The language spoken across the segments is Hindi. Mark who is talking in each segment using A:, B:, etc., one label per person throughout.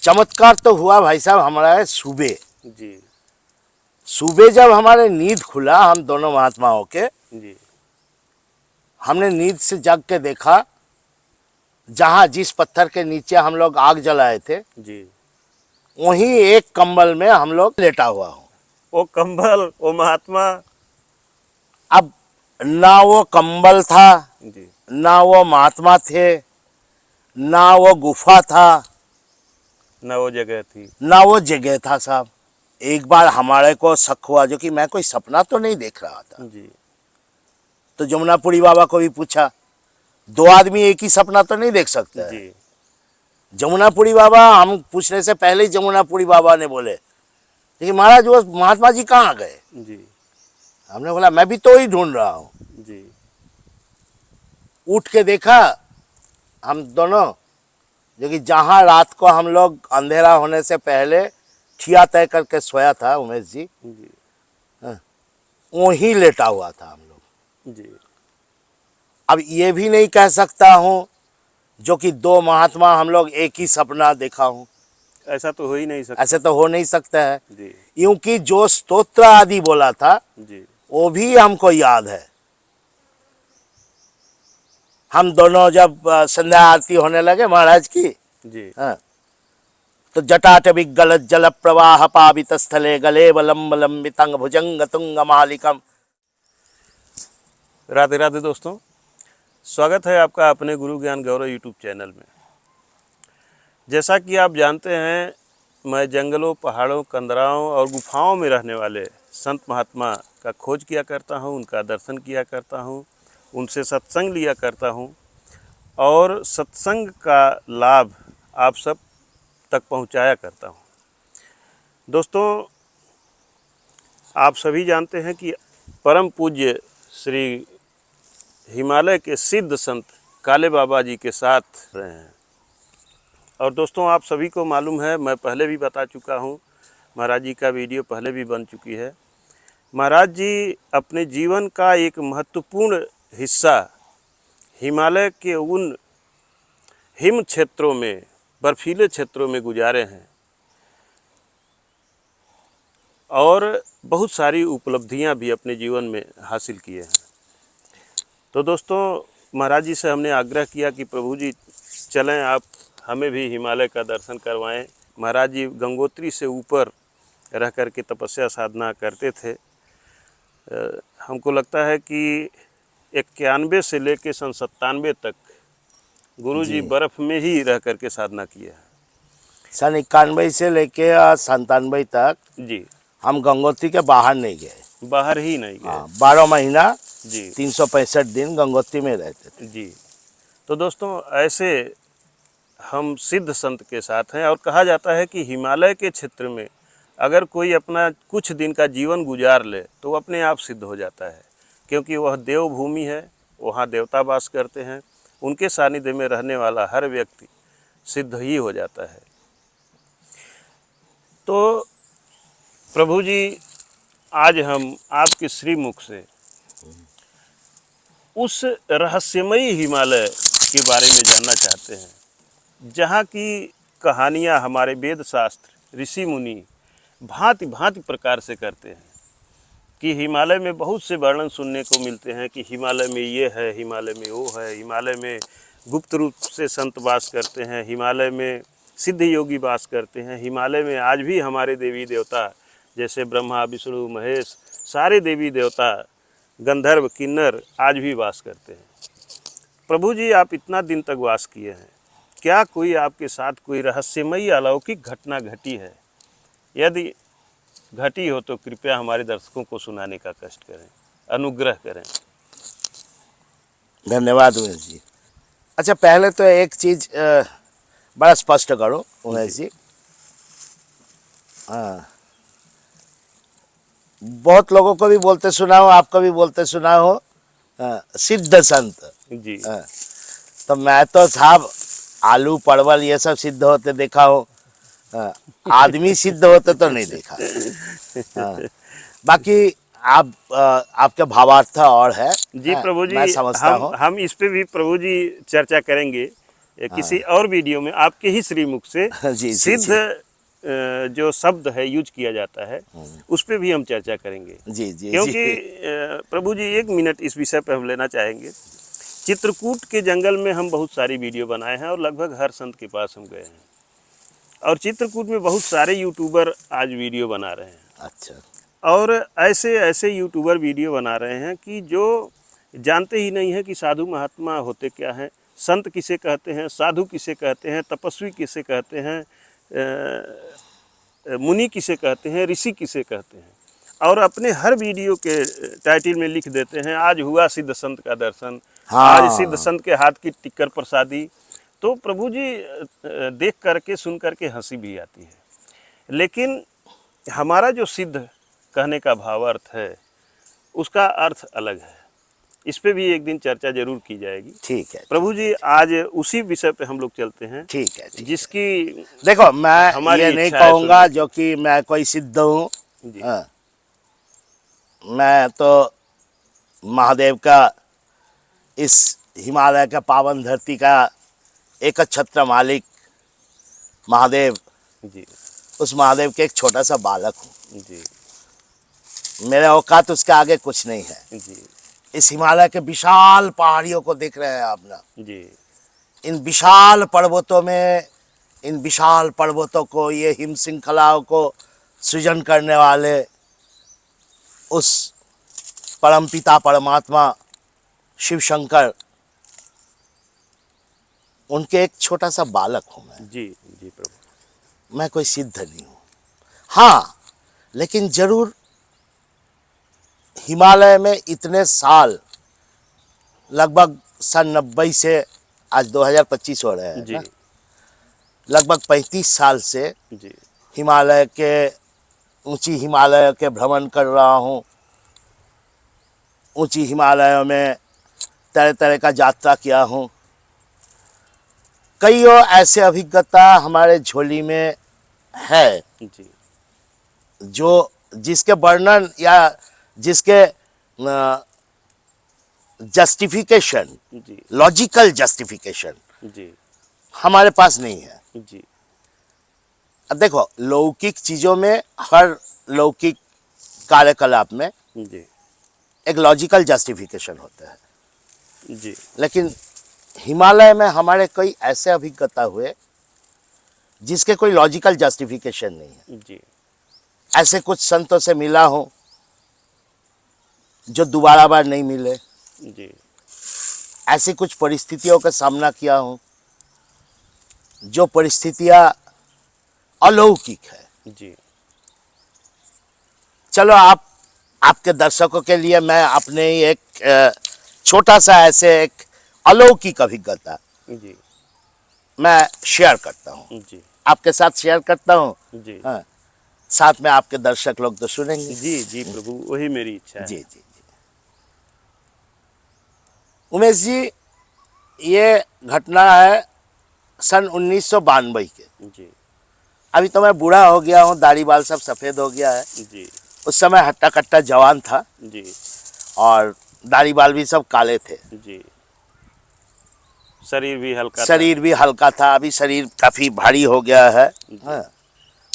A: चमत्कार तो हुआ भाई साहब हमारा सुबह।
B: जी
A: सुबह जब हमारे नींद खुला, हम दोनों महात्माओं के,
B: जी
A: हमने नींद से जग के देखा, जहां जिस पत्थर के नीचे हम लोग आग जलाए थे
B: जी।
A: वहीं एक कंबल में हम लोग लेटा हुआ हूँ।
B: वो कंबल, वो महात्मा।
A: अब ना वो कंबल था,
B: जी
A: ना वो महात्मा थे, ना वो गुफा था,
B: ना वो जगह थी।
A: ना वो जगह था साहब। एक बार हमारे को शक हुआ, जो कि मैं कोई सपना तो नहीं देख रहा था।
B: जी
A: तो जमुनापुरी बाबा को भी पूछा, दो आदमी एक ही सपना तो नहीं देख सकते हैं।
B: जी
A: जमुनापुरी बाबा, हम पूछने से पहले ही जमुनापुरी बाबा ने बोले, लेकिन महाराज वो महात्मा जी कहाँ गए?
B: जी
A: हमने बोला मैं भी तो ही ढूंढ रहा हूँ।
B: जी
A: उठ के देखा हम दोनों, जो कि जहाँ रात को हम लोग अंधेरा होने से पहले ठिया तय करके सोया था उमेश जी,
B: जी
A: वहीं लेटा हुआ था हम लोग।
B: जी।
A: अब ये भी नहीं कह सकता हूँ जो कि दो महात्मा हम लोग एक ही सपना देखा हूँ,
B: ऐसा तो हो ही नहीं सकता।
A: ऐसे तो हो नहीं सकता है।
B: जी
A: क्योंकि जो स्तोत्र आदि बोला था
B: जी
A: वो भी हमको याद है। हम दोनों जब संध्या आरती होने लगे महाराज की,
B: जी
A: हाँ, तो जटाटविक गलत जल प्रवाह पावित स्थले गले बलम लंबितंग भुजंग तुंग मालिकम।
B: राधे राधे दोस्तों, स्वागत है आपका अपने गुरु ज्ञान गौरव यूट्यूब चैनल में। जैसा कि आप जानते हैं, मैं जंगलों, पहाड़ों, कंदराओं और गुफाओं में रहने वाले संत महात्मा का खोज किया करता हूं, उनका दर्शन किया करता हूं, उनसे सत्संग लिया करता हूं और सत्संग का लाभ आप सब तक पहुंचाया करता हूं। दोस्तों, आप सभी जानते हैं कि परम पूज्य श्री हिमालय के सिद्ध संत काले बाबा जी के साथ रहे हैं। और दोस्तों, आप सभी को मालूम है, मैं पहले भी बता चुका हूँ, महाराज जी का वीडियो पहले भी बन चुकी है। महाराज जी अपने जीवन का एक महत्वपूर्ण हिस्सा हिमालय के उन हिम क्षेत्रों में, बर्फीले क्षेत्रों में गुजारे हैं और बहुत सारी उपलब्धियां भी अपने जीवन में हासिल किए हैं। तो दोस्तों, महाराज जी से हमने आग्रह किया कि प्रभु जी चलें, आप हमें भी हिमालय का दर्शन करवाएं। महाराज जी गंगोत्री से ऊपर रह कर के तपस्या साधना करते थे। हमको लगता है कि 91 से लेकर सन 97 तक गुरु जी बर्फ़ में ही रह कर के साधना किए हैं।
A: सन 91 से लेके 97 तक
B: जी
A: हम गंगोत्री के बाहर नहीं गए।
B: बाहर ही नहीं गए।
A: 12 महीना
B: जी
A: 365 दिन गंगोत्री में रहते थे।
B: जी। तो दोस्तों, ऐसे हम सिद्ध संत के साथ हैं और कहा जाता है कि हिमालय के क्षेत्र में अगर कोई अपना कुछ दिन का जीवन गुजार ले तो वो अपने आप सिद्ध हो जाता है, क्योंकि वह देवभूमि है, वहाँ देवता वास करते हैं। उनके सानिध्य में रहने वाला हर व्यक्ति सिद्ध ही हो जाता है। तो प्रभु जी, आज हम आपके श्रीमुख से उस रहस्यमयी हिमालय के बारे में जानना चाहते हैं, जहाँ की कहानियाँ हमारे वेद शास्त्र, ऋषि मुनि भांति भांति प्रकार से करते हैं। कि हिमालय में बहुत से वर्णन सुनने को मिलते हैं कि हिमालय में ये है, हिमालय में वो है, हिमालय में गुप्त रूप से संत वास करते हैं, हिमालय में सिद्ध योगी वास करते हैं, हिमालय में आज भी हमारे देवी देवता जैसे ब्रह्मा, विष्णु, महेश, सारे देवी देवता, गंधर्व, किन्नर आज भी वास करते हैं। प्रभु जी, आप इतना दिन तक वास किए हैं, क्या कोई आपके साथ कोई रहस्यमयी अलौकिक घटना घटी है? यदि घटी हो तो कृपया हमारे दर्शकों को सुनाने का कष्ट करें, अनुग्रह करें।
A: धन्यवाद उमेश जी। अच्छा, पहले तो एक चीज बड़ा स्पष्ट करो उमेश जी। हाँ, बहुत लोगों को भी बोलते सुना हो, आपको भी बोलते सुना हो, सिद्ध संत।
B: जी
A: तो मैं तो साहब आलू परवल ये सब सिद्ध होते देखा हो, आदमी सिद्ध होते तो नहीं देखा। बाकी आप आपके भावार्थ और है।
B: जी प्रभु जी,
A: मैं समझता हूँ।
B: हम इस पे भी प्रभु जी चर्चा करेंगे। किसी और वीडियो में आपके ही श्रीमुख से
A: जी,
B: सिद्ध जो शब्द है यूज किया जाता है उस पे भी हम चर्चा करेंगे।
A: जी जी
B: क्योंकि
A: जी
B: प्रभु जी 1 मिनट इस विषय पे हम लेना चाहेंगे। चित्रकूट के जंगल में हम बहुत सारी वीडियो बनाए हैं और लगभग हर संत के पास हम गए हैं, और चित्रकूट में बहुत सारे यूट्यूबर आज वीडियो बना रहे हैं,
A: अच्छा
B: और ऐसे ऐसे यूट्यूबर वीडियो बना रहे हैं कि जो जानते ही नहीं है कि साधु महात्मा होते क्या हैं, संत किसे कहते हैं, साधु किसे कहते हैं, तपस्वी किसे कहते हैं, मुनि किसे कहते हैं, ऋषि किसे कहते हैं, और अपने हर वीडियो के टाइटल में लिख देते हैं आज हुआ सिद्ध संत का दर्शन, आज सिद्ध संत के हाथ की टिक्कर प्रसादी। तो प्रभु जी देख करके सुन करके हंसी भी आती है, लेकिन हमारा जो सिद्ध कहने का भावार्थ है उसका अर्थ अलग है। इस पे भी एक दिन चर्चा जरूर की जाएगी।
A: ठीक है
B: प्रभु जी, आज उसी विषय पे हम लोग चलते हैं।
A: ठीक है
B: जिसकी
A: देखो, मैं
B: हमारी
A: ये नहीं
B: इच्छा है
A: कहूँगा
B: सुनने की।
A: जो कि मैं कोई सिद्ध हूँ।
B: जी।
A: हाँ। मैं तो महादेव का, इस हिमालय का पावन धरती का एक छत्र मालिक महादेव,
B: जी
A: उस महादेव के एक छोटा सा बालक हूँ।
B: जी
A: मेरे औकात उसके आगे कुछ नहीं है।
B: जी
A: इस हिमालय के विशाल पहाड़ियों को देख रहे हैं आप ना,
B: जी
A: इन विशाल पर्वतों में, इन विशाल पर्वतों को, ये हिम श्रृंखलाओं को सृजन करने वाले उस परमपिता परमात्मा शिव शंकर, उनके एक छोटा सा बालक हूँ मैं।
B: जी जी प्रभु।
A: मैं कोई सिद्ध नहीं हूँ, हाँ, लेकिन जरूर हिमालय में इतने साल, लगभग सन 90 से आज 2025 हो रहे हैं
B: जी
A: ना, लगभग 35 साल से
B: जी
A: हिमालय के, ऊंची हिमालय के भ्रमण कर रहा हूँ। ऊंची हिमालयों में तरह तरह का यात्रा किया हूँ। कई और ऐसे अभिज्ञता हमारे झोली में है
B: जी
A: जो, जिसके वर्णन या जिसके जस्टिफिकेशन,
B: जी
A: लॉजिकल जस्टिफिकेशन
B: जी
A: हमारे पास नहीं है।
B: जी
A: अब देखो, लौकिक चीज़ों में, हर लौकिक कार्यकलाप में
B: जी
A: एक लॉजिकल जस्टिफिकेशन होता है,
B: जी
A: लेकिन हिमालय में हमारे कई ऐसे अभिज्ञता हुए जिसके कोई लॉजिकल जस्टिफिकेशन नहीं है।
B: जी
A: ऐसे कुछ संतों से मिला हूँ जो दोबारा बार नहीं मिले।
B: जी
A: ऐसी कुछ परिस्थितियों का सामना किया हूँ जो परिस्थितियाँ अलौकिक है।
B: जी
A: चलो, आपके दर्शकों के लिए मैं अपने ही एक छोटा सा ऐसे एक अलौकिक अभिज्ञता
B: जी
A: मैं शेयर करता हूँ,
B: जी
A: आपके साथ शेयर करता हूँ।
B: जी
A: हाँ, साथ में आपके दर्शक लोग तो सुनेंगे।
B: जी जी प्रभु, वही मेरी इच्छा है।
A: जी जी जी। उमेश जी, ये घटना है सन 1992 के।
B: जी
A: अभी तो मैं बूढ़ा हो गया हूँ, दाढ़ी बाल सब सफ़ेद हो गया है।
B: जी
A: उस समय हट्टा कट्टा जवान था
B: जी
A: और दाढ़ी बाल भी सब काले थे।
B: जी शरीर भी हल्का था।
A: शरीर भी हल्का था। अभी शरीर काफ़ी भारी हो गया है। हाँ,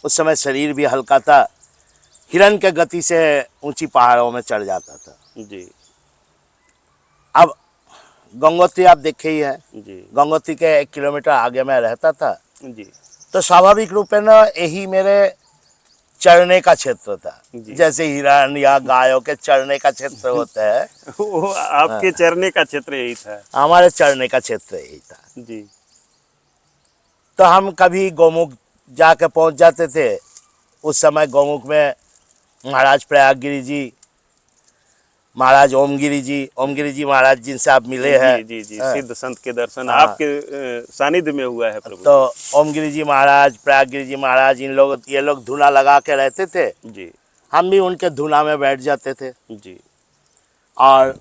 A: उस समय शरीर भी हल्का था। हिरन के गति से ऊंची पहाड़ों में चढ़ जाता था।
B: जी
A: अब गंगोत्री आप देखे ही है,
B: जी
A: गंगोत्री के 1 किलोमीटर आगे मैं रहता था,
B: जी
A: तो स्वाभाविक रूप से ना यही मेरे चरने का क्षेत्र था।
B: जी।
A: जैसे हिरन या गायों के चरने का क्षेत्र होता है,
B: वो आपके चरने का क्षेत्र यही था।
A: हमारे चरने का क्षेत्र यही था।
B: जी
A: तो हम कभी गौमुख जाके पहुंच जाते थे। उस समय गौमुख में महाराज प्रयागगिरी जी, महाराज ओमगिरी जी महाराज जिनसे आप मिले हैं।
B: जी जी जी
A: हाँ।
B: सिद्ध संत के दर्शन
A: हाँ।
B: आपके सानिध्य में हुआ है प्रभु।
A: तो ओमगिरी जी महाराज, प्रयागगिरी जी महाराज, ये लोग धुना लगा के रहते थे।
B: जी
A: हम भी उनके धुना में बैठ जाते थे।
B: जी
A: और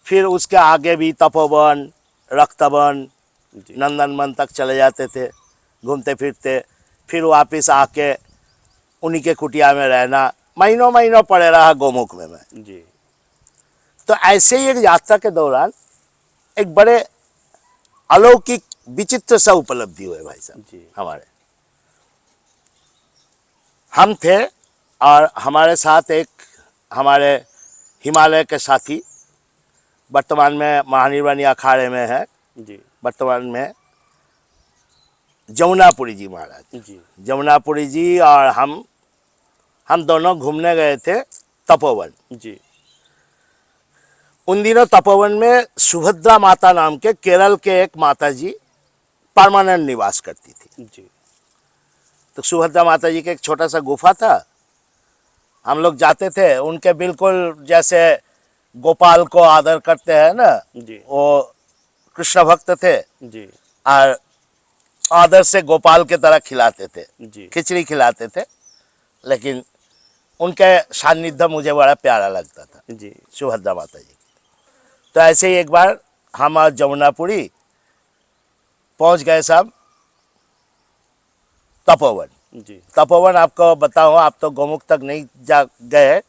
A: फिर उसके आगे भी तपोवन, रक्तवन,
B: जी
A: नंदनवन तक चले जाते थे घूमते फिरते। फिर वापस आके उन्हीं के कुटिया में रहना, महीनों महीनों पड़े रहा गौमुख में मैं।
B: जी
A: तो ऐसे ही एक यात्रा के दौरान एक बड़े अलौकिक विचित्र सा उपलब्धि हुए भाई साहब
B: जी
A: हमारे। हम थे और हमारे साथ एक हमारे हिमालय के साथी, वर्तमान में महानिर्वाणी अखाड़े में है,
B: जी
A: वर्तमान में जमुनापुरी जी महाराज।
B: जी
A: जमुनापुरी जी और हम दोनों घूमने गए थे तपोवन।
B: जी
A: उन दिनों तपोवन में सुभद्रा माता नाम के केरल के एक माता जी परमानेंट निवास करती थी।
B: जी
A: तो सुभद्रा माता जी के एक छोटा सा गुफा था, हम लोग जाते थे उनके बिल्कुल जैसे गोपाल को आदर करते हैं ना,
B: जी
A: वो कृष्ण भक्त थे
B: जी
A: और आदर से गोपाल के तरह खिलाते थे,
B: जी
A: खिचड़ी खिलाते थे। लेकिन उनके सानिध्य मुझे बड़ा प्यारा लगता था,
B: जी
A: सुभद्रा माता जी। तो ऐसे ही एक बार हम और जमुनापुरी पहुंच गए साहब तपोवन।
B: जी
A: तपोवन आपको बताऊं, आप तो गौमुख तक नहीं जा गए,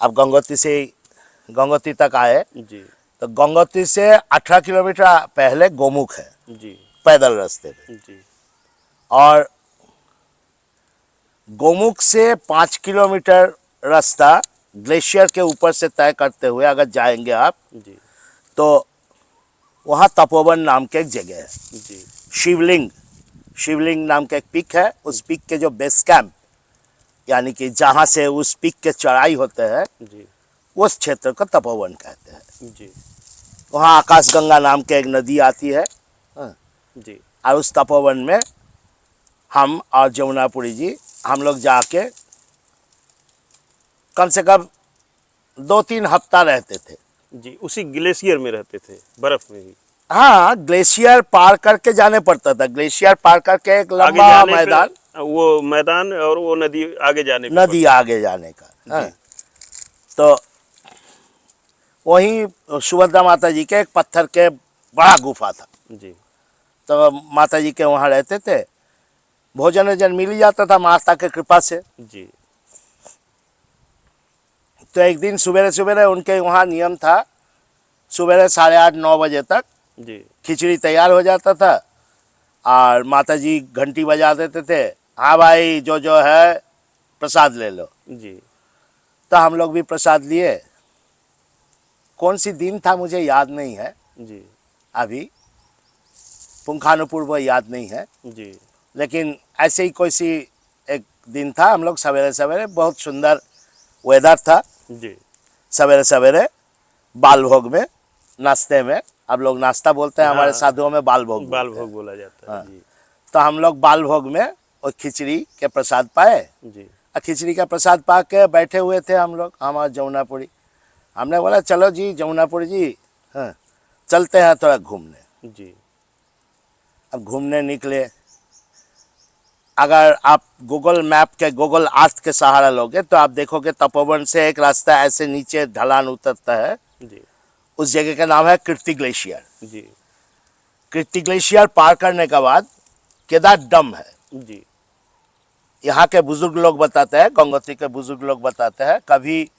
A: आप गंगोत्री से गंगोत्री तक आए।
B: जी
A: तो गंगोत्री से 18 किलोमीटर पहले गोमुख है,
B: जी
A: पैदल रास्ते पे।
B: जी
A: और गोमुख से 5 किलोमीटर रास्ता ग्लेशियर के ऊपर से तय करते हुए अगर जाएंगे आप,
B: जी
A: तो वहाँ तपोवन नाम के एक जगह है।
B: जी
A: शिवलिंग नाम का एक पिक है। उस पिक के जो बेस कैंप, यानी कि जहाँ से उस पिक के चढ़ाई होते हैं,
B: जी
A: उस क्षेत्र को तपोवन कहते हैं।
B: जी
A: वहाँ आकाशगंगा नाम के एक नदी आती है। हाँ।
B: जी
A: और उस तपोवन में हम और जमुनापुरी जी हम लोग जाके कम से कम 2-3 हफ्ता रहते थे।
B: जी उसी ग्लेशियर में रहते थे, बर्फ में ही।
A: हाँ, ग्लेशियर पार करके जाने पड़ता था। ग्लेशियर पार करके एक
B: आगे
A: लंबा
B: जाने
A: मैदान,
B: पे वो मैदान और वो नदी आगे जाने पे
A: नदी आगे जाने का। हाँ।
B: जी
A: तो वहीं सुभद्रा माता जी के एक पत्थर के बड़ा गुफा था।
B: जी
A: तो माता जी के वहाँ रहते थे, भोजन वोजन मिल ही जाता था माता के कृपा से।
B: जी
A: तो एक दिन सवेरे सवेरे उनके वहाँ नियम था, सवेरे 8:30-9 बजे तक
B: जी
A: खिचड़ी तैयार हो जाता था और माता जी घंटी बजा देते थे, हाँ भाई जो है प्रसाद ले लो।
B: जी
A: तो हम लोग भी प्रसाद लिए। कौन सी दिन था मुझे याद नहीं है
B: जी
A: अभी, पुंखानुपूर्व याद नहीं है,
B: जी
A: लेकिन ऐसे ही कोई सी एक दिन था। हम लोग सवेरे सवेरे, बहुत सुंदर वेदर था,
B: जी
A: सवेरे सवेरे बाल भोग में, नाश्ते में, अब लोग नाश्ता बोलते हैं, हमारे
B: हाँ,
A: साधुओं में बाल भोग
B: बाल
A: बोलते हैं।
B: भोग बोला जाता है।
A: हाँ।
B: जी
A: तो हम लोग बाल भोग में और खिचड़ी के प्रसाद पाए।
B: जी
A: और खिचड़ी का प्रसाद पा के बैठे हुए थे हम लोग, हम और जमुनापुरी। हमने बोला चलो जी जमुनापुरी जी, हाँ चलते हैं थोड़ा घूमने।
B: जी
A: अब घूमने निकले। अगर आप गूगल मैप के, गूगल अर्थ के सहारा लोगे तो आप देखोगे तपोवन से एक रास्ता ऐसे नीचे ढलान उतरता है,
B: जी
A: उस जगह का नाम है कीर्ति ग्लेशियर।
B: जी
A: कीर्ति ग्लेशियर पार करने के बाद केदार डैम है।
B: जी
A: यहाँ के बुजुर्ग लोग बताते हैं, गंगोत्री के बुजुर्ग लोग बताते हैं, कभी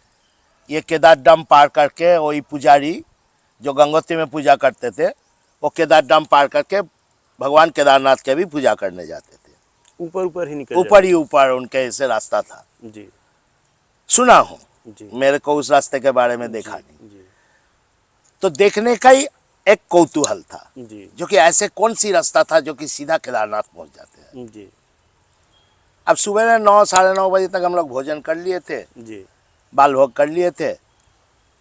A: ये केदार डैम पार करके वही पुजारी जो गंगोत्री में पूजा करते थे, वो केदार डैम पार करके भगवान केदारनाथ के भी पूजा करने जाते थे।
B: ऊपर ऊपर ही निकल
A: ऊपर ही ऊपर उनके ऐसे रास्ता था,
B: जाते। जी
A: सुना हूँ,
B: जी
A: मेरे को उस रास्ते के बारे में देखा नहीं।
B: जी
A: तो देखने का ही एक कौतूहल था,
B: जी
A: जो कि ऐसे कौन सी रास्ता था जो कि सीधा केदारनाथ पहुंच जाते हैं।
B: जी
A: अब सुबह 9-9:30 बजे तक हम लोग भोजन कर लिए थे,
B: जी
A: बाल भोग कर लिए थे,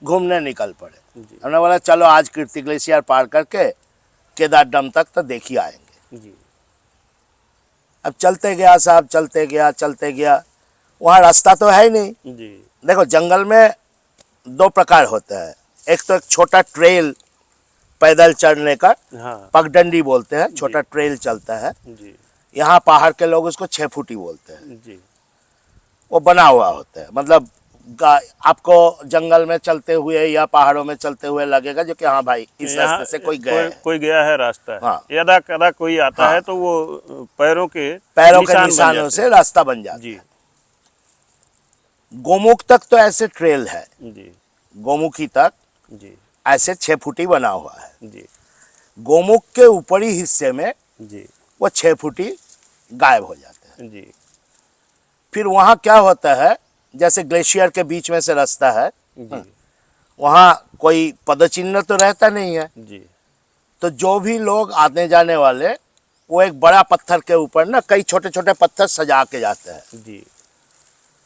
A: घूमने निकल पड़े।
B: जी
A: हमने बोला चलो आज कीर्ति ग्लेशियर पार करके केदार डैम तक तो देख ही आएंगे।
B: जी
A: अब चलते गया साहब, चलते गया, वहाँ रास्ता तो है ही नहीं।
B: जी
A: देखो जंगल में 2 प्रकार होता है, एक तो एक छोटा ट्रेल पैदल चढ़ने का,
B: हाँ
A: पगडंडी बोलते हैं, छोटा ट्रेल चलता है।
B: जी
A: यहाँ पहाड़ के लोग उसको 6 फुटी बोलते हैं।
B: जी
A: वो बना हुआ होता है, मतलब आपको जंगल में चलते हुए या पहाड़ों में चलते हुए लगेगा जो कि हाँ भाई इस
B: यहाँ
A: रास्ते से कोई गया है।
B: कोई गया है रास्ता है।
A: हाँ।
B: यदा कदा कोई आता
A: हाँ।
B: है तो वो पैरों के
A: निशानों
B: बन
A: से
B: जाते
A: रास्ता बन जाता
B: हैं। जी
A: है। गोमुख तक तो ऐसे ट्रेल है,
B: जी
A: गोमुखी तक
B: जी
A: ऐसे 6 फुटी बना हुआ है।
B: जी
A: गोमुख के ऊपरी हिस्से में
B: जी
A: वो 6 फुटी गायब हो जाते हैं।
B: जी
A: फिर वहाँ क्या होता है, जैसे ग्लेशियर के बीच में से रास्ता है,
B: जी
A: वहाँ कोई पदचिन्ह तो रहता नहीं है।
B: जी
A: तो जो भी लोग आने जाने वाले, वो एक बड़ा पत्थर के ऊपर ना कई छोटे छोटे पत्थर सजा के जाते हैं।
B: जी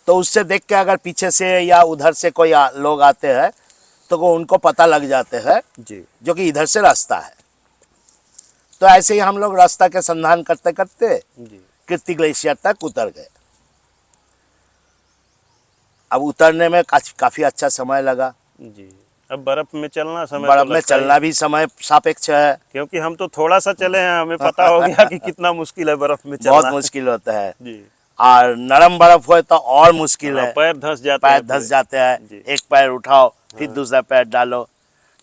A: तो उससे देख के अगर पीछे से या उधर से कोई लोग आते हैं तो वो उनको पता लग जाते हैं
B: जी
A: जो कि इधर से रास्ता है। तो ऐसे ही हम लोग रास्ता के संधान करते करते
B: जी
A: कीर्ति ग्लेशियर तक उतर गए। अब उतरने में काफी अच्छा समय लगा।
B: जी। अब बर्फ में चलना समय
A: बर्फ
B: तो
A: में
B: लगता ही
A: चलना भी समय सापेक्ष है।
B: क्योंकि हम तो थोड़ा सा चले हैं, हमें पता हो गया कि कितना मुश्किल है बर्फ में
A: बहुत
B: चलना।
A: मुश्किल होता है,
B: जी
A: और नरम बर्फ हो तो और मुश्किल
B: हाँ,
A: है।
B: पैर धंस जाते
A: पैर
B: हैं
A: धंस
B: पूरे।
A: जाते हैं,
B: जी
A: एक पैर उठाओ फिर
B: हाँ।
A: दूसरा पैर डालो।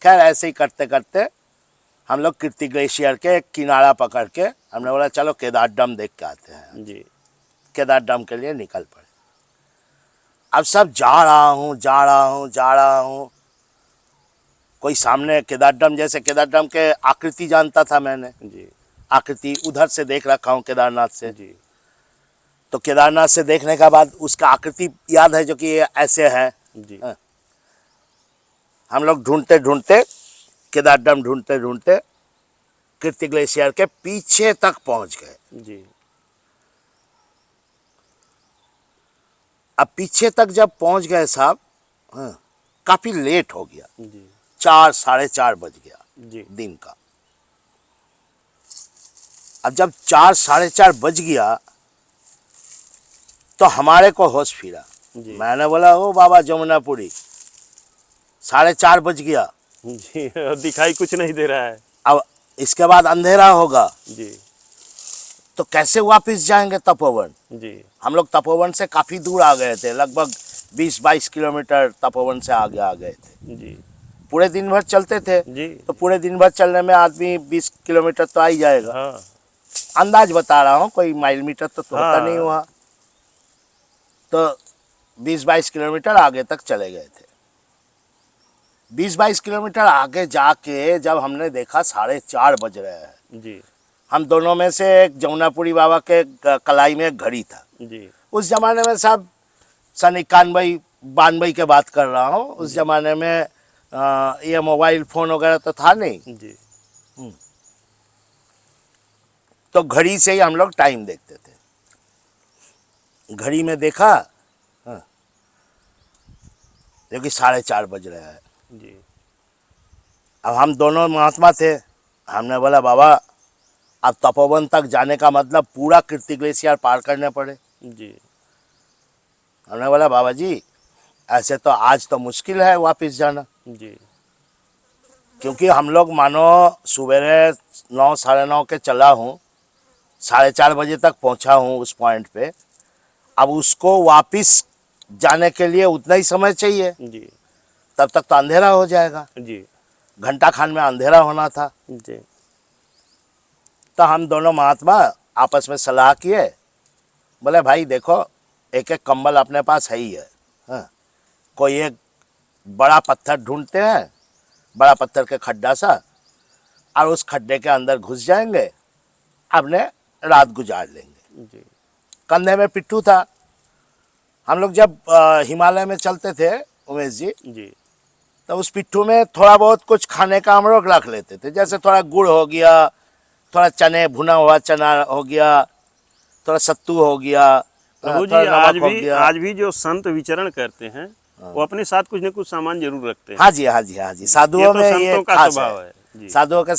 A: खैर ऐसे ही करते करते हम लोग कीर्ति ग्लेशियर के एक किनारा पकड़ के हमने बोला चलो केदार डैम देख के आते हैं।
B: जी
A: केदार डैम के लिए निकल पड़े। अब सब जा रहा हूँ, कोई सामने केदार डैम, जैसे केदार डैम के आकृति जानता था मैंने,
B: जी
A: आकृति उधर से देख रखा हूँ केदारनाथ से।
B: जी
A: तो केदारनाथ से देखने के बाद उसका आकृति याद है जो कि ये ऐसे है।
B: जी
A: हाँ। हम लोग ढूंढते ढूंढते केदार डैम ढूंढते ढूंढते कीर्ति ग्लेशियर के पीछे तक पहुंच गए।
B: जी
A: अब पीछे तक जब पहुंच गए साहब, हाँ, काफी लेट हो गया,
B: जी
A: 4 साढ़े 4 बज गया
B: जी
A: दिन का। अब जब 4 साढ़े 4 बज गया तो हमारे को होश फिरा।
B: जी
A: मैंने बोला ओ बाबा जमुनापुरी, 4:30 बज गया,
B: जी और दिखाई कुछ नहीं दे रहा है।
A: अब इसके बाद अंधेरा होगा
B: जी
A: तो कैसे वापस जाएंगे तपोवन।
B: जी
A: हम लोग तपोवन से काफी दूर आ गए थे, लगभग 20-22 किलोमीटर तपोवन से आगे आ गए थे।
B: जी
A: पूरे दिन भर चलते थे
B: जी
A: तो पूरे दिन भर चलने में आदमी 20 किलोमीटर तो आ ही जाएगा।
B: हाँ
A: अंदाज बता रहा हूँ, कोई माइल मीटर तो होता नहीं
B: हाँ
A: हुआ। तो 20-22 किलोमीटर आगे तक चले गए थे। 20-22 किलोमीटर आगे जाके जब हमने देखा 4:30 बज रहे हैं,
B: जी
A: हम दोनों में से एक जमुनापुरी बाबा के कलाई में एक घड़ी था।
B: जी
A: उस जमाने में साहब सन 91-92 के बात कर रहा हूँ, उस जमाने में ये मोबाइल फोन वगैरह तो था नहीं।
B: जी
A: तो घड़ी से ही हम लोग टाइम देखते थे। घड़ी में देखा, हाँ, जो कि 4:30 बज रहा है।
B: जी
A: अब हम दोनों महात्मा थे, हमने बोला बाबा अब तपोवन तक जाने का मतलब पूरा कीर्ति ग्लेशियर पार करने पड़े।
B: जी
A: हमने बोला बाबा जी ऐसे तो आज तो मुश्किल है वापस जाना,
B: जी
A: क्योंकि हम लोग मानो सवेरे 9 साढ़े 9 के चला हूँ, 4:30 बजे तक पहुँचा हूँ उस पॉइंट पे। अब उसको वापस जाने के लिए उतना ही समय चाहिए,
B: जी
A: तब तक तो अंधेरा हो जाएगा।
B: जी
A: घंटा खान में अंधेरा होना था।
B: जी
A: तो हम दोनों महात्मा आपस में सलाह किए, बोले भाई देखो एक एक कंबल अपने पास है ही है, हाँ, कोई एक बड़ा पत्थर ढूंढते हैं, बड़ा पत्थर के खड्डा सा, और उस खड्डे के अंदर घुस जाएंगे, अपने रात गुजार लेंगे।
B: जी
A: कंधे में पिट्ठू था। हम लोग जब हिमालय में चलते थे उमेश जी,
B: जी
A: तो उस पिट्ठू में थोड़ा बहुत कुछ खाने का हम लोग रख लेते थे, जैसे थोड़ा गुड़ हो गया, थोड़ा चने भुना हुआ चना हो गया, थोड़ा सत्तू हो गया,
B: प्रभु जी
A: थोड़ा नमक हो गया।
B: आज भी जो संत विचरण करते हैं वो अपने साथ कुछ न कुछ सामान जरूर रखते हैं।
A: हाँ जी हाँ जी हाँ जी,
B: ये
A: साधुओं
B: तो
A: में ये
B: संतों का
A: खास
B: स्वभाव
A: है।
B: है। जी
A: साधुओं के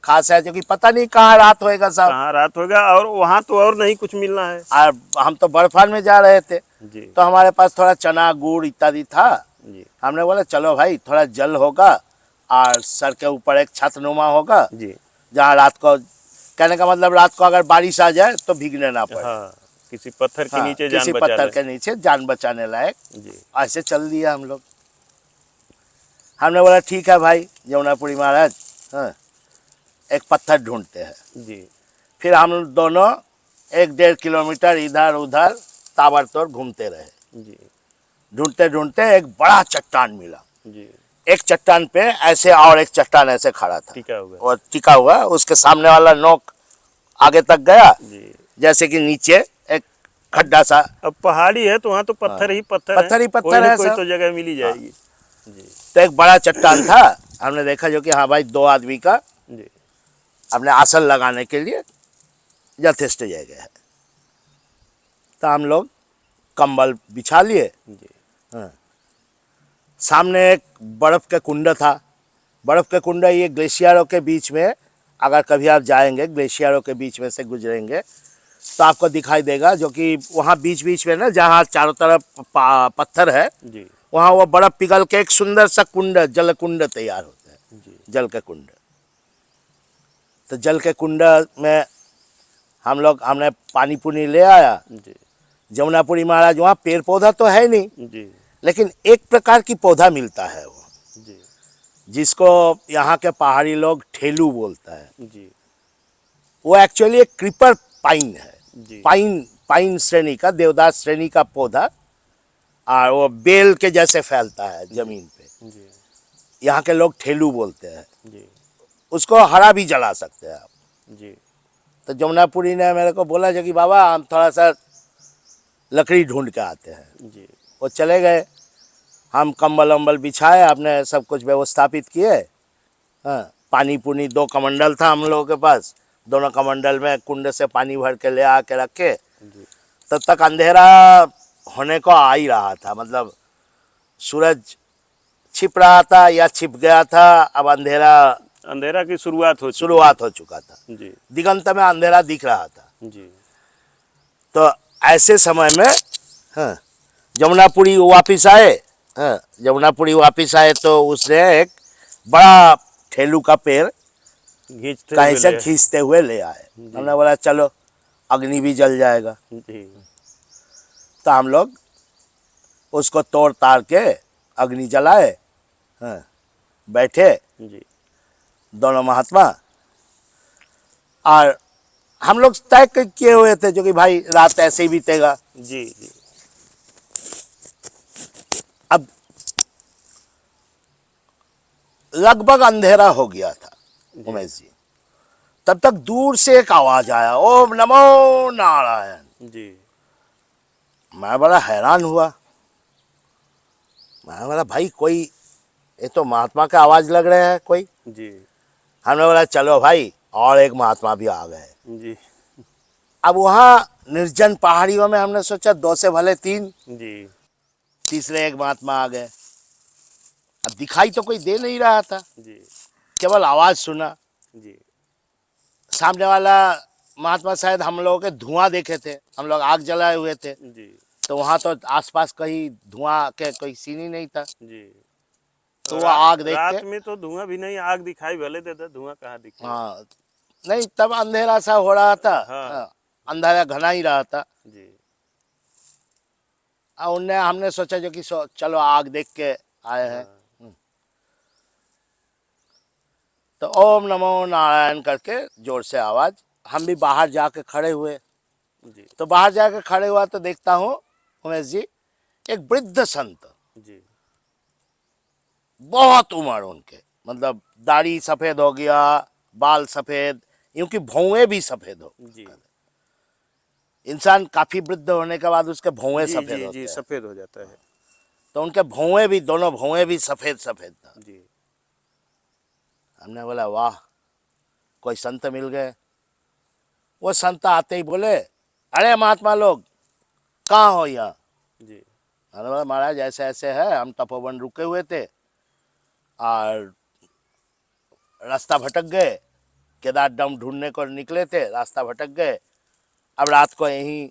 A: खास है, क्योंकि पता नहीं कहाँ रात होएगा साहब।
B: कहाँ रात होगा और वहाँ तो और नहीं कुछ मिलना है।
A: और हम तो बर्फान में जा रहे थे,
B: जी
A: तो हमारे पास थोड़ा चना गुड़ इत्यादि था।
B: जी
A: हमने बोला चलो भाई थोड़ा जल होगा और सर के ऊपर एक छतनुमा होगा,
B: जी
A: जहाँ रात को, कहने का मतलब रात को अगर बारिश आ जाए तो भीगने ना पड़े।
B: हाँ, किसी पत्थर के
A: हाँ,
B: नीचे जान
A: किसी
B: बचा
A: पत्थर
B: ले।
A: के नीचे जान बचाने लायक।
B: जी
A: ऐसे चल दिया हम लोग। हमने बोला ठीक है भाई जमुनापुरी महाराज, हाँ, एक पत्थर ढूंढते हैं।
B: जी
A: फिर हम दोनों 1-1.5 किलोमीटर इधर उधर ताबड़तोड़ घूमते रहे।
B: जी
A: ढूंढते ढूंढते एक बड़ा चट्टान मिला।
B: जी
A: एक चट्टान पे ऐसे और एक चट्टान ऐसे खड़ा था
B: टिका हुआ।
A: और टिका हुआ, उसके सामने वाला नोक आगे तक गया,
B: जी।
A: जैसे कि नीचे एक खड्डा सा।
B: अब पहाड़ी है तो वहाँ तो पत्थर ही पत्थर
A: पत्थर ही
B: है, कोई
A: पत्थर
B: ना
A: है
B: कोई
A: सब।
B: तो जगह मिल ही जाएगी। जी।
A: तो एक बड़ा चट्टान था, हमने देखा जो कि हाँ भाई 2 आदमी का
B: जी।
A: अपने आसन लगाने के लिए यथेष्ट जगह है। तो हम लोग कंबल बिछा लिए।
B: जी।
A: हाँ। सामने एक बर्फ का कुंड था। बर्फ के कुंड ये ग्लेशियरों के बीच में, अगर कभी आप जाएंगे ग्लेशियरों के बीच में से गुजरेंगे तो आपको दिखाई देगा, जो कि वहाँ बीच बीच में ना जहाँ चारों तरफ पत्थर है,
B: जी।
A: वहाँ वो बर्फ पिघल के एक सुंदर सा कुंड, जल कुंड तैयार होता है।
B: जी।
A: जल के कुंड। तो जल के कुंड में हमने पानी पुनी ले आया।
B: जी।
A: जमुनापुरी महाराज, वहाँ पेड़ पौधा तो है नहीं,
B: जी।
A: लेकिन एक प्रकार की पौधा मिलता है वो,
B: जी।
A: जिसको यहाँ के पहाड़ी लोग ठेलू बोलता है।
B: जी।
A: वो एक्चुअली एक क्रीपर पाइन है।
B: जी।
A: पाइन श्रेणी का, देवदास श्रेणी का पौधा, और वो बेल के जैसे फैलता है जमीन पे।
B: जी।
A: यहाँ के लोग ठेलू बोलते हैं।
B: जी।
A: उसको हरा भी जला सकते हैं आप।
B: जी।
A: तो जमुनापुरी ने मेरे को बोला जो कि बाबा हम थोड़ा सा लकड़ी ढूंढ के आते हैं।
B: जी।
A: वो चले गए। हम कंबल वम्बल बिछाए, आपने सब कुछ व्यवस्थापित किए। हाँ, पानी पुनी 2 कमंडल था हम लोगों के पास, दोनों कमंडल में कुंड से पानी भर के ले आके रखे।
B: जी।
A: तब तक अंधेरा होने को आ ही रहा था, मतलब सूरज छिप रहा था या छिप गया था, अब
B: अंधेरा की शुरुआत हो
A: चुका था।
B: जी।
A: दिगंत में अंधेरा दिख रहा था।
B: जी।
A: तो ऐसे समय में हाँ, जमुनापुरी वापिस आए। हाँ, जमुनापुरी वापिस आए तो उसने एक बड़ा ठेलू का पेड़
B: खींचते
A: कहीं
B: हुए
A: से
B: ले।
A: खींचते हुए ले आए।
B: जी।
A: हमने बोला चलो अग्नि भी जल जाएगा।
B: जी।
A: तो हम लोग उसको तोड़ ताड़ के अग्नि जलाए। हाँ, बैठे
B: जी।
A: दोनों महात्मा, और हम लोग तय किए हुए थे जो कि भाई रात ऐसे ही बीतेगा।
B: जी। जी।
A: अब लगभग अंधेरा हो गया था उमेश जी। तब तक दूर से एक आवाज आया, ओम नमो नारायण।
B: जी।
A: मैं बड़ा हैरान हुआ। मैं बोला भाई कोई, ये तो महात्मा का आवाज लग रहे हैं कोई।
B: जी।
A: हमने बोला चलो भाई, और एक महात्मा भी आ गए।
B: जी।
A: अब वहाँ निर्जन पहाड़ियों में हमने सोचा 2 से भले 3,
B: जी।
A: तीसरे एक महात्मा आ गए। अब दिखाई तो कोई दे नहीं रहा था,
B: जी।
A: केवल आवाज सुना।
B: जी।
A: सामने वाला महात्मा शायद हम लोगों के धुआं देखे थे, हम लोग आग जलाए हुए थे,
B: जी।
A: तो वहाँ तो आसपास कहीं धुआं के कोई सीन ही नहीं था।
B: जी।
A: तो वो आग देख के,
B: रात में तो धुआं भी नहीं, आग दिखाई भले देता, धुआं कहाँ दिखेगा।
A: हाँ नहीं तब अंधेरा सा हो रहा था।
B: हाँ।
A: हाँ, अंधेरा घना ही रहा था।
B: जी।
A: और उनने हमने सोचा जो कि चलो आग देख के आए हैं।
B: हाँ।
A: तो ओम नमो नारायण करके जोर से आवाज। हम भी बाहर जाके खड़े हुए।
B: जी।
A: तो बाहर जाके खड़े हुआ तो देखता हूँ उमेश जी, एक वृद्ध संत,
B: जी।
A: बहुत उम्र उनके, मतलब दाढ़ी सफेद हो गया, बाल सफेद, क्योंकि भौंवे भी सफेद हो।
B: जी।
A: इंसान काफी वृद्ध होने के बाद उसके भौंवे
B: जी।
A: सफेद
B: जी।
A: होते
B: जी।
A: हैं।
B: सफेद हो जाता है।
A: तो उनके भौंवे भी, दोनों भौंवे भी सफेद सफेद था।
B: जी।
A: हमने बोला वाह, कोई संत मिल गए। वो संत आते ही बोले, अरे महात्मा लोग कहाँ हो यहाँ?
B: जी।
A: हमने बोला महाराज ऐसे ऐसे है, हम तपोवन रुके हुए थे और रास्ता भटक गए, केदार डम ढूंढने को निकले थे, रास्ता भटक गए, अब रात को यहीं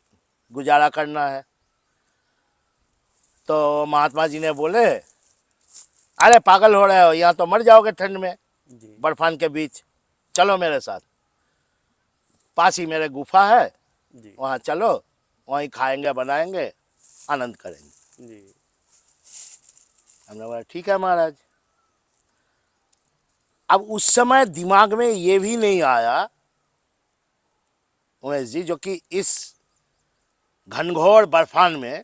A: गुजारा करना है। तो महात्मा जी ने बोले, अरे पागल हो रहे हो, यहाँ तो मर जाओगे ठंड में
B: जी।
A: बर्फान के बीच, चलो मेरे साथ, पास ही मेरे गुफा है,
B: जी।
A: वहाँ चलो, वहीं खाएंगे बनाएंगे आनंद करेंगे।
B: जी।
A: हमने बोला ठीक है महाराज। अब उस समय दिमाग में ये भी नहीं आया उमेश जी, जो कि इस घनघोर बर्फान में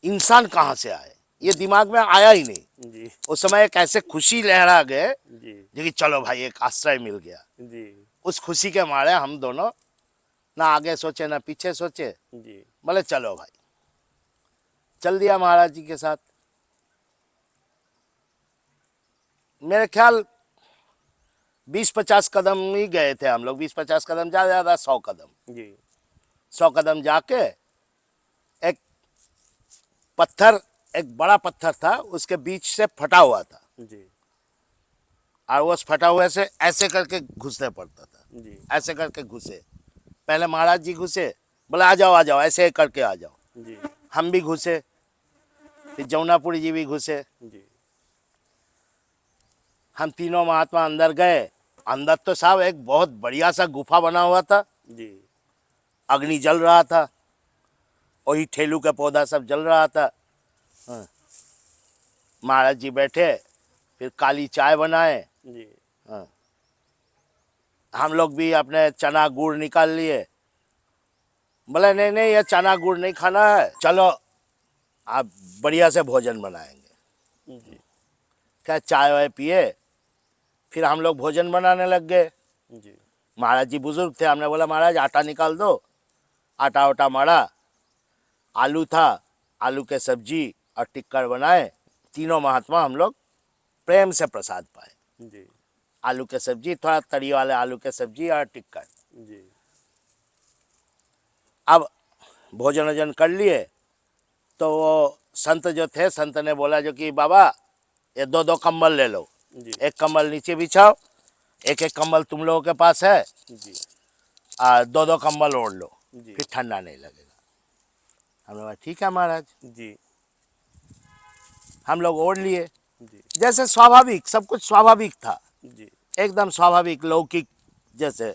A: इंसान कहाँ से आए, ये दिमाग में आया ही नहीं।
B: जी
A: उस समय एक ऐसे खुशी लहरा गए
B: जी
A: जो कि चलो भाई एक आश्रय मिल गया।
B: जी
A: उस खुशी के मारे हम दोनों ना आगे सोचे ना पीछे सोचे,
B: जी
A: बोले चलो भाई, चल दिया महाराज जी के साथ। मेरे ख्याल 20-50 कदम ही गए थे हम लोग, 20-50 कदम, ज्यादा ज्यादा 100 कदम।
B: जी
A: 100 कदम जाके एक पत्थर, एक बड़ा पत्थर था, उसके बीच से फटा हुआ था,
B: जी
A: और उस फटा हुए से ऐसे करके घुसने पड़ता था।
B: जी
A: ऐसे करके घुसे, पहले महाराज जी घुसे, बोले आ जाओ आ जाओ, ऐसे करके आ जाओ।
B: जी
A: हम भी घुसे, फिर जमुनापुरी जी भी घुसे,
B: जी
A: हम तीनों महात्मा अंदर गए। अंदर तो साहब एक बहुत बढ़िया सा गुफा बना हुआ था,
B: जी
A: अग्नि जल रहा था, वही ठेलू का पौधा सब जल रहा था। हाँ। महाराज जी बैठे, फिर काली चाय बनाए।
B: जी
A: हाँ। हम लोग भी अपने चना गुड़ निकाल लिए, बोले नहीं नहीं ये चना गुड़ नहीं खाना है, चलो आप बढ़िया से भोजन बनाएंगे।
B: जी
A: क्या चाय वाय पिए, फिर हम लोग भोजन बनाने लग गए।
B: जी
A: महाराज जी बुजुर्ग थे, हमने बोला महाराज आटा निकाल दो। आटा वाटा मारा, आलू था, आलू के सब्जी और टिक्कर बनाए। तीनों महात्मा हम लोग प्रेम से प्रसाद पाए।
B: जी
A: आलू के सब्जी, थोड़ा तरी वाले आलू के सब्जी और टिक्कर।
B: जी
A: अब भोजन वोजन कर लिए तो वो संत जो थे, संत ने बोला जो कि बाबा ये 2-2 कंबल ले लो,
B: जी
A: एक कंबल नीचे बिछाओ, एक एक कंबल तुम लोगों के पास है,
B: जी
A: 2-2 कंबल ओढ़ लो,
B: जी
A: फिर ठंडा नहीं लगेगा। हमने बोला ठीक है महाराज।
B: जी
A: हम लोग ओढ़ लिए,
B: जी
A: जैसे स्वाभाविक, सब कुछ स्वाभाविक था,
B: जी
A: एकदम स्वाभाविक लौकिक जैसे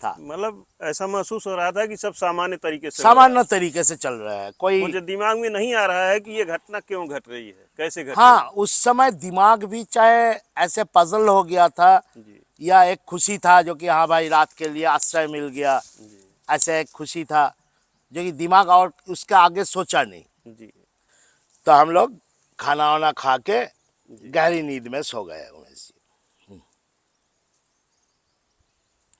A: था,
B: मतलब ऐसा महसूस हो रहा था कि सब सामान्य तरीके से हो रहा है।
A: सामान्य तरीके से चल रहा है। कोई,
B: मुझे दिमाग में नहीं आ रहा है कि ये घटना क्यों घट रही है, कैसे घट
A: हाँ
B: रही
A: उस समय दिमाग भी चाहे ऐसे पजल हो गया था,
B: है। जी
A: या एक खुशी था जो कि हाँ भाई रात के लिए आश्रय मिल गया,
B: जी
A: ऐसे एक खुशी था जो कि दिमाग और उसके आगे सोचा नहीं।
B: जी
A: तो हम लोग खाना वाना खा के
B: जी
A: गहरी नींद में सो गए। उमेश जी,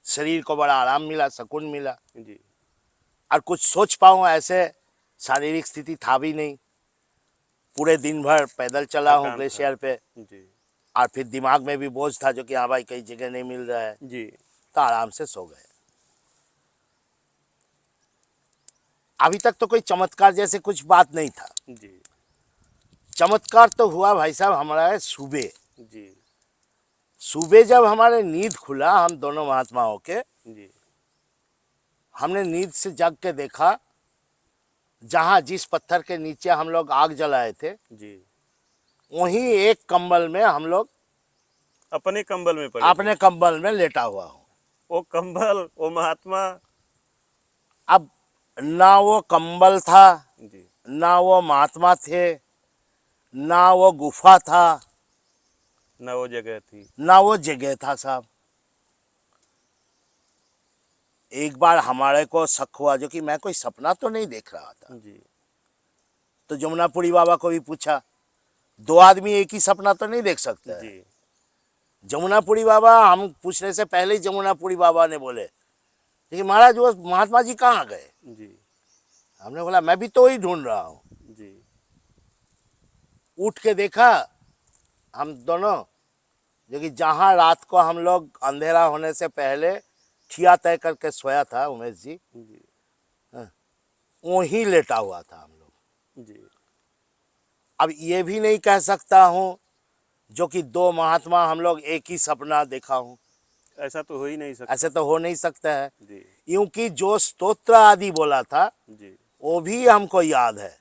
A: शरीर को बड़ा आराम मिला, सुकून मिला,
B: जी
A: और कुछ सोच पाऊँ ऐसे शारीरिक स्थिति था भी नहीं। पूरे दिन भर पैदल चला हूँ
B: थकान था।
A: ग्लेशियर पे,
B: जी
A: और फिर दिमाग में भी बोझ था जो कि हाँ भाई कई जगह नहीं मिल रहा है,
B: जी
A: तो आराम से सो गए। अभी तक तो कोई चमत्कार जैसे कुछ बात नहीं था।
B: जी
A: चमत्कार तो हुआ भाई साहब हमारा सुबह।
B: जी
A: सुबह जब हमारे नींद खुला, हम दोनों महात्माओं के,
B: जी
A: हमने नींद से जग के देखा, जहाँ जिस पत्थर के नीचे हम लोग आग जलाए थे,
B: जी
A: वहीं एक कंबल में हम लोग
B: अपने कंबल में पड़े थे।
A: अपने कंबल में लेटा हुआ हूँ।
B: वो कंबल, वो महात्मा।
A: अब ना वो कंबल था,
B: जी
A: ना वो महात्मा थे, ना वो गुफा था,
B: न वो जगह थी।
A: ना वो जगह था साहब। एक बार हमारे को शक हुआ जो कि मैं कोई सपना तो नहीं देख रहा था।
B: जी
A: तो जमुनापुरी बाबा को भी पूछा, 2 आदमी एक ही सपना तो नहीं देख सकते हैं।
B: जी
A: जमुनापुरी बाबा, हम पूछने से पहले ही जमुनापुरी बाबा ने बोले, लेकिन महाराज वो महात्मा जी कहाँ गए?
B: जी
A: हमने बोला मैं भी तो वही ढूंढ रहा हूँ।
B: जी
A: उठ के देखा हम दोनों, जो कि जहाँ रात को हम लोग अंधेरा होने से पहले ठिया तय करके सोया था उमेश जी,
B: जी
A: वहीं लेटा हुआ था हम लोग।
B: जी
A: अब ये भी नहीं कह सकता हूँ जो कि 2 महात्मा हम लोग एक ही सपना देखा हूँ,
B: ऐसा तो हो ही नहीं सकता।
A: ऐसे तो हो नहीं सकता है।
B: जी
A: क्योंकि जो स्तोत्र आदि बोला था
B: जी
A: वो भी हमको याद है।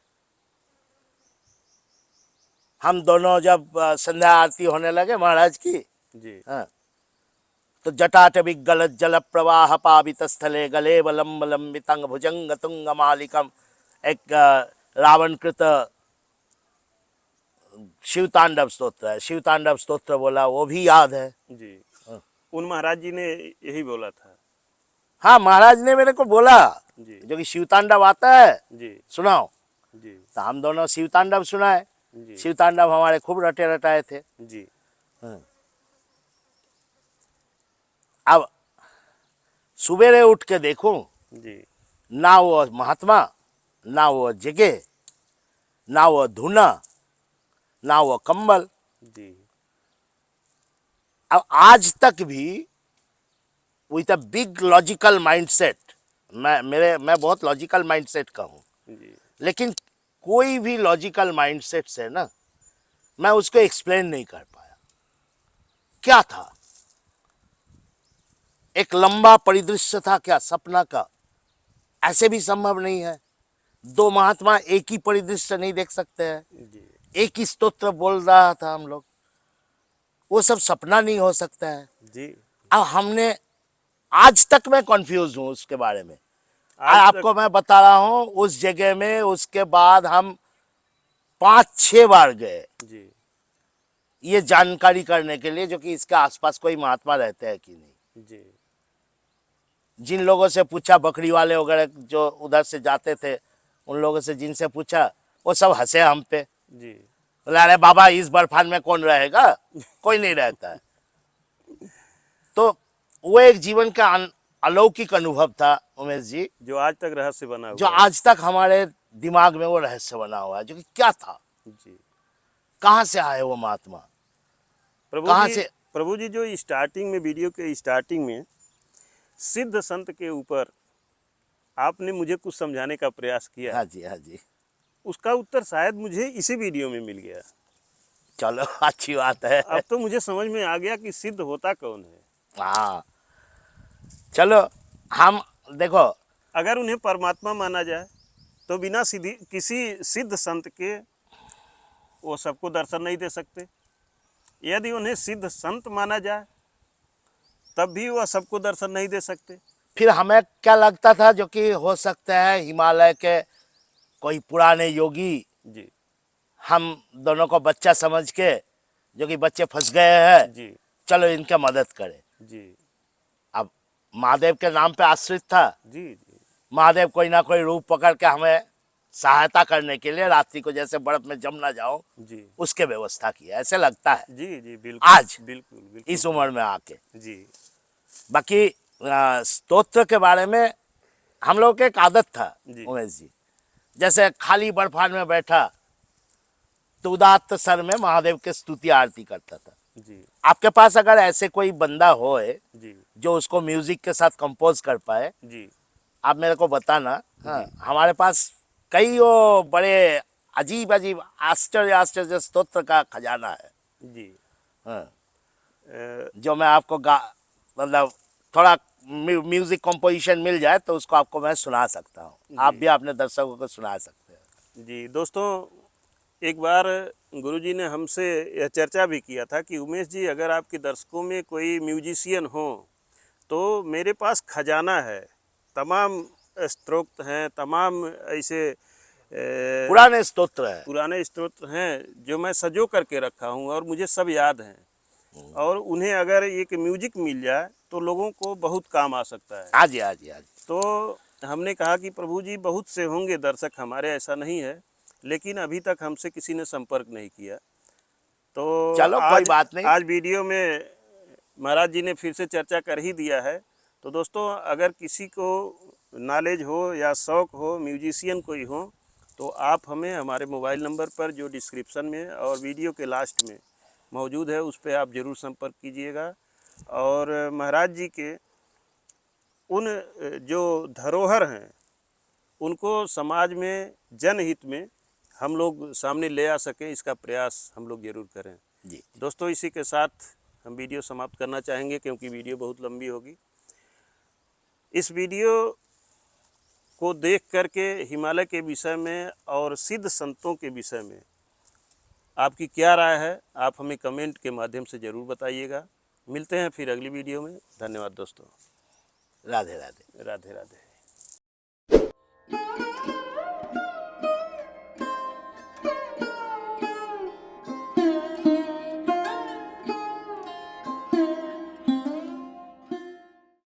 A: हम दोनों जब संध्या आरती होने लगे महाराज की,
B: जी
A: हाँ, तो जटाटविक गलत जल प्रवाह पावित स्थले गले बलम लंबितंग भुजंग तुंग मालिकम, एक रावण कृत शिव तांडव स्तोत्र है, शिव तांडव स्तोत्र बोला, वो भी याद है।
B: जी
A: हाँ।
B: उन महाराज जी ने यही बोला था।
A: हाँ महाराज ने मेरे को बोला
B: जी
A: जो कि शिव तांडव आता है,
B: जी
A: सुनाओ।
B: जी
A: तो हम दोनों शिव तांडव सुनाए।
B: जी
A: शिव तांडव हमारे खूब रटे रटाए थे।
B: जी
A: हाँ। अब सुबेरे उठ के देखूं,
B: जी
A: ना वो महात्मा, ना वो जगह, ना वो धुना, ना वो कंबल।
B: जी
A: अब आज तक भी with a big logical mindset, मैं बहुत लॉजिकल माइंडसेट का हूँ,
B: जी
A: लेकिन कोई भी लॉजिकल माइंडसेट से ना मैं उसको एक्सप्लेन नहीं कर पाया क्या था। एक लंबा परिदृश्य था क्या सपना का? ऐसे भी संभव नहीं है। दो महात्मा एक ही परिदृश्य नहीं देख सकते हैं।
B: जी
A: एक ही स्तोत्र बोल रहा था हम लोग, वो सब सपना नहीं हो सकता है।
B: जी
A: अब हमने, आज तक मैं कंफ्यूज हूं उसके बारे में।
B: आज तक
A: आपको मैं बता रहा हूं, उस जगह में उसके बाद हम 5-6 बार गए
B: जी
A: ये जानकारी करने के लिए जो कि इसके आसपास कोई महात्मा रहते हैं कि नहीं।
B: जी
A: जिन लोगों से पूछा, बकरी वाले वगैरह जो उधर से जाते थे, उन लोगों से जिनसे पूछा, वो सब हंसे हम पे।
B: जी
A: बोले अरे बाबा, इस बर्फान में कौन रहेगा, कोई नहीं रहता है। तो वो एक जीवन का अलौकिक अनुभव था उमेश जी,
B: जो आज तक रहस्य बना
A: जो
B: हुआ है।
A: आज तक हमारे दिमाग में वो रहस्य बना हुआ है, जो कि क्या था,
B: जी
A: कहाँ से आए वो महात्मा,
B: प्रभु
A: कहाँ
B: जी,
A: से।
B: प्रभु जी जो स्टार्टिंग में, वीडियो के स्टार्टिंग में सिद्ध संत के ऊपर आपने मुझे कुछ समझाने का प्रयास किया,
A: हाँ जी, हाँ जी।
B: उसका उत्तर शायद मुझे इसी वीडियो में मिल गया।
A: चलो अच्छी बात है।
B: अब तो मुझे समझ में आ गया कि सिद्ध होता कौन है।
A: हाँ, चलो हम देखो,
B: अगर उन्हें परमात्मा माना जाए तो बिना सिद्धि किसी सिद्ध संत के वो सबको दर्शन नहीं दे सकते। यदि उन्हें सिद्ध संत माना जाए तब भी वह सबको दर्शन नहीं दे सकते।
A: फिर हमें क्या लगता था, जो कि हो सकता है हिमालय के कोई पुराने योगी
B: जी
A: हम दोनों को बच्चा समझ के, जो कि बच्चे फंस गए हैं,
B: जी
A: चलो इनके मदद करें।
B: जी
A: अब महादेव के नाम पे आश्रित था,
B: जी जी
A: महादेव कोई ना कोई रूप पकड़ के हमें सहायता करने के लिए रात्रि को जैसे बर्फ में जम ना जाओ
B: जी
A: उसके व्यवस्था किया, ऐसे लगता है
B: जी जी बिल्कुल
A: आज
B: बिल्कुल बिल्कुल
A: इस उम्र में आके।
B: जी
A: बाकी स्तोत्र के बारे में हम लोग के एक आदत था
B: जी
A: उमेश जी, जैसे खाली बर्फान में बैठा तो उदात्त सर में महादेव के स्तुति आरती करता था।
B: जी
A: आपके पास अगर ऐसे कोई बंदा होए
B: जी
A: जो उसको म्यूजिक के साथ कंपोज कर पाए,
B: जी
A: आप मेरे को बताना। हाँ, हमारे पास कई वो बड़े अजीब अजीब आश्चर्य आश्चर्य स्तोत्र का खजाना है।
B: जी
A: हाँ,
B: अ,
A: जो मैं आपको मतलब थोड़ा म्यूजिक कंपोजिशन मिल जाए तो उसको आपको मैं सुना सकता हूँ, आप
B: जी
A: भी अपने दर्शकों को सुना सकते हैं।
B: जी दोस्तों, एक बार गुरुजी ने हमसे यह चर्चा भी किया था कि उमेश जी, अगर आपके दर्शकों में कोई म्यूजिशियन हो तो मेरे पास खजाना है, तमाम स्तोत्र हैं, तमाम ऐसे
A: पुराने स्तोत्र है।
B: पुराने स्तोत्र हैं जो मैं सजो करके रखा हूँ और मुझे सब याद हैं, और उन्हें अगर एक म्यूजिक मिल जाए तो लोगों को बहुत काम आ सकता है।
A: हाँ जी, हाँ जी, हाँ जी।
B: तो हमने कहा कि प्रभु जी, बहुत से होंगे दर्शक हमारे, ऐसा नहीं है, लेकिन अभी तक हमसे किसी ने संपर्क नहीं किया। तो
A: चलो कोई
B: आज
A: बात नहीं।
B: आज वीडियो में महाराज जी ने फिर से चर्चा कर ही दिया है। तो दोस्तों, अगर किसी को नॉलेज हो या शौक़ हो, म्यूजिशियन कोई हो, तो आप हमें हमारे मोबाइल नंबर पर जो डिस्क्रिप्शन में और वीडियो के लास्ट में मौजूद है उस पर आप ज़रूर संपर्क कीजिएगा। और महाराज जी के उन जो धरोहर हैं उनको समाज में जनहित में हम लोग सामने ले आ सकें, इसका प्रयास हम लोग ज़रूर करें।
A: जी,
B: दोस्तों, इसी के साथ हम वीडियो समाप्त करना चाहेंगे क्योंकि वीडियो बहुत लंबी होगी। इस वीडियो को देख करके हिमालय के विषय में और सिद्ध संतों के विषय में आपकी क्या राय है, आप हमें कमेंट के माध्यम से ज़रूर बताइएगा। मिलते हैं फिर अगली वीडियो में। धन्यवाद दोस्तों।
A: राधे राधे।
B: राधे राधे।